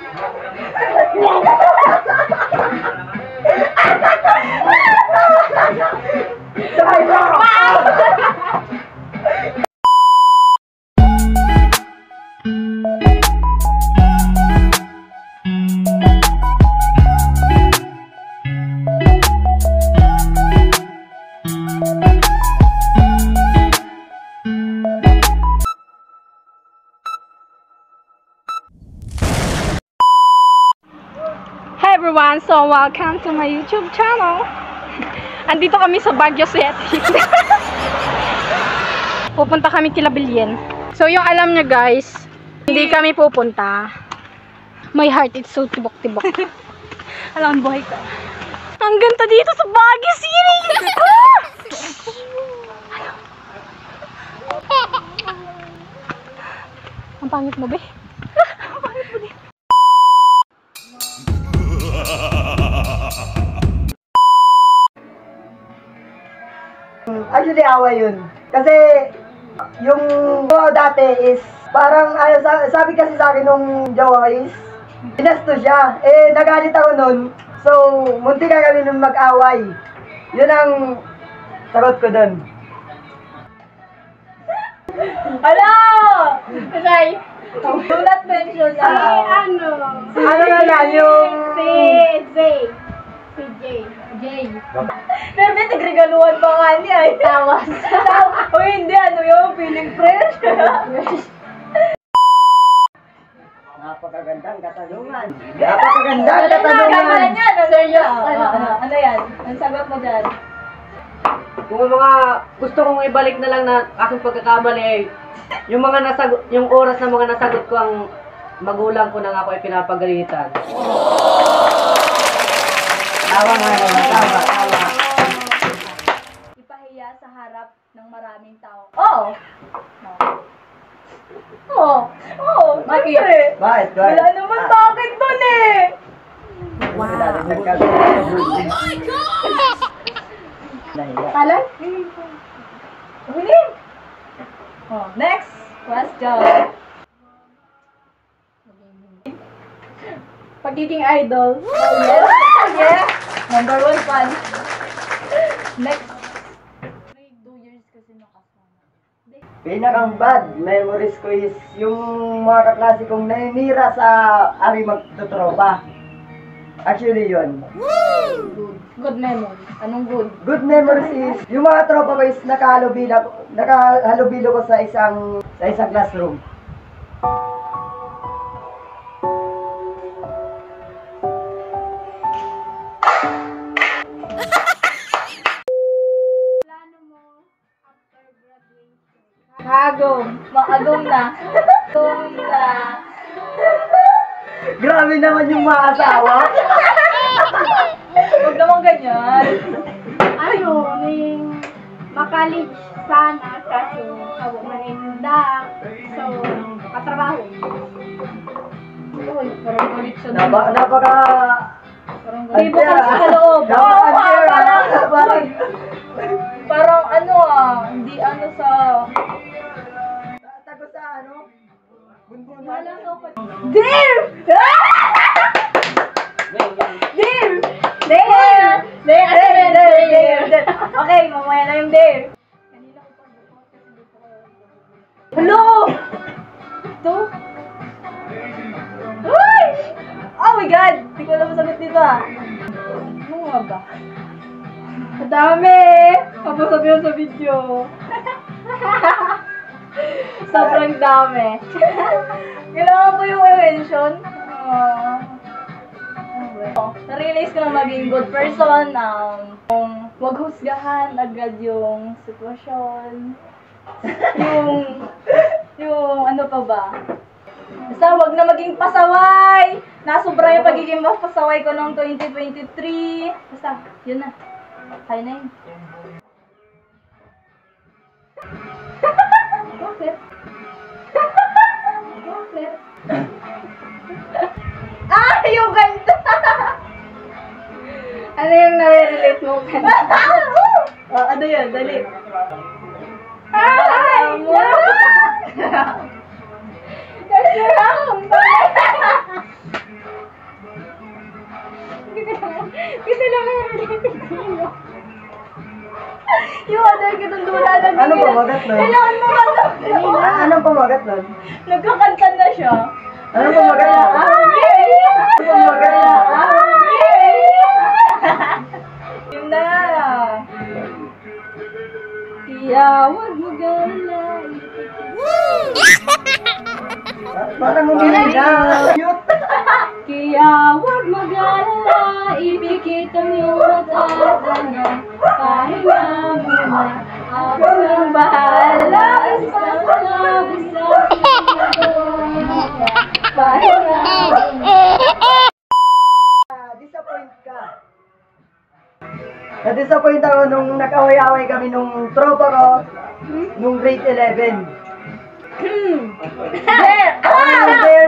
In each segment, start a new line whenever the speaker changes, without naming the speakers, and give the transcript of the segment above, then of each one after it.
Hi everyone, so welcome to my YouTube channel. Andito kami sa Baguio City. Pupunta kami kila Bilyen. So yung alam nyo guys, hindi kami pupunta. My heart is so tibok-tibok. Alam, buhay ka. Ang ganda dito sa Baguio City. Ang pangit mo, be. Ang pangit mo din.
Actually, awa yun. Kasi, yung dati is, parang, sabi kasi sa akin nung jowa is, pinasto siya. Eh, nagalit ako nun. So, munti ka kami nung mag-away. Yun ang sagot ko dun.
Hello! Say, do not mention na.
Ano na lang, yung...
Si Jay. Pero may tigregaluhan pa nga niya eh. Tawas. O hindi, ano yung feeling fresh.
Napakagandang katanungan. Napakagandang katanungan.
Seryoso. Ano yan? Ang sagot mo dyan?
Kung mga gusto kong ibalik na lang na aking pagkakamali ay yung mga nasagot, yung oras na mga nasagot ko ang magulang ko nang ako ay pinapagalitan.
Tawa nga naman, tawa.
Ipahiya sa harap ng maraming tao. Oo. Bakit?
Bakit?
Wala naman bakit dun eh.
Wow.
Talan? Huli. Next question. Pagiging idol. Oh, yes. Yeah. Number 1 fan. Next. 2 years kasi nakasama.
Pinakang bad memories ko is yung mga kaklase kong naninira sa ari magtutropa. Actually yun.
Good memory. Anong good?
Good memories is yung mga tropa ko is nakahalubilo ko sa isang classroom.
Maagong na.
Grabe naman yung mga asawa.
Huwag naman ganyan.
Makalig sana kaso ako maninda. So, katrabaho.
Uy, parang ulit siya.
Napaka...
Hindi mo kasi sa loob. Parang ano hindi ano sa...
Tago sa ano? Bunbun.
Dear! Okay, mamaya na yung dare. Hello! Ito? Uy! Oh my God! Hindi ko alam masagot dito Ano nga ba? Madami! Kapag yun sa video. Sobrang dami. Kailangan ko yung mention. Na-realize ko na maging good person. Huwag husgahan agad yung sitwasyon. yung ano pa ba? Basta huwag na maging pasaway. Nasobra yung pagiging pasaway ko noong 2023. Basta, yun na. Kaya na yun. Bakit? Bakit? Yung ganda! Ano yung nare-relate mo ganda? Ano yun? Dali. Kasi lang!
Anong pamagat nun?
Kailangan mo ba na?
Anong pamagat nun?
Nagkakanta na siya.
Anong pamagat? Anong pamagat?
Yun na. Tiyawag mo galay.
Parang umilig na. Cute.
Kaya huwag mag-alala, ipikit ang iyong mata at ano, pahinga muna. Ako nang bahala, isa lang, pahinga muna.
Disappoint ka. Na-disappoint ako nung nag-away-away kami nung tropa ko nung grade 11. There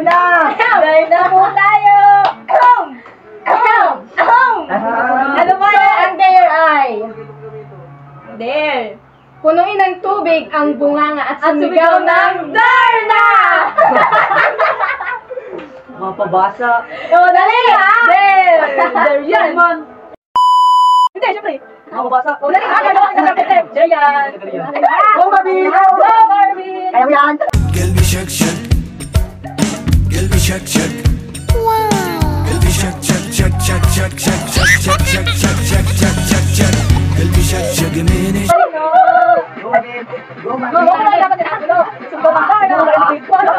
na!
Dahil na po tayo! Ano ba yan? Ang dare ay? Dare. Punuin ng tubig ang bunganga at sumigaw ng Darna!
Mapabasa.
Oh, dali ha! Dare! Dare yan! Hindi, syempre.
Mapabasa.
Oh, dali ha! Dare yan!
Go, Mabino!
Go, Marvin!
Kaya mo yan!
قلبي شك شك قلبي شك شك قلبي شك شك شك شك شك شك شك شك شك شك شك شك شك قلبي شك شك مني
Go, Mabino! Go,
Go,
Mabino!
dapat din ang gulo. Sumbong ang bar, no? Wala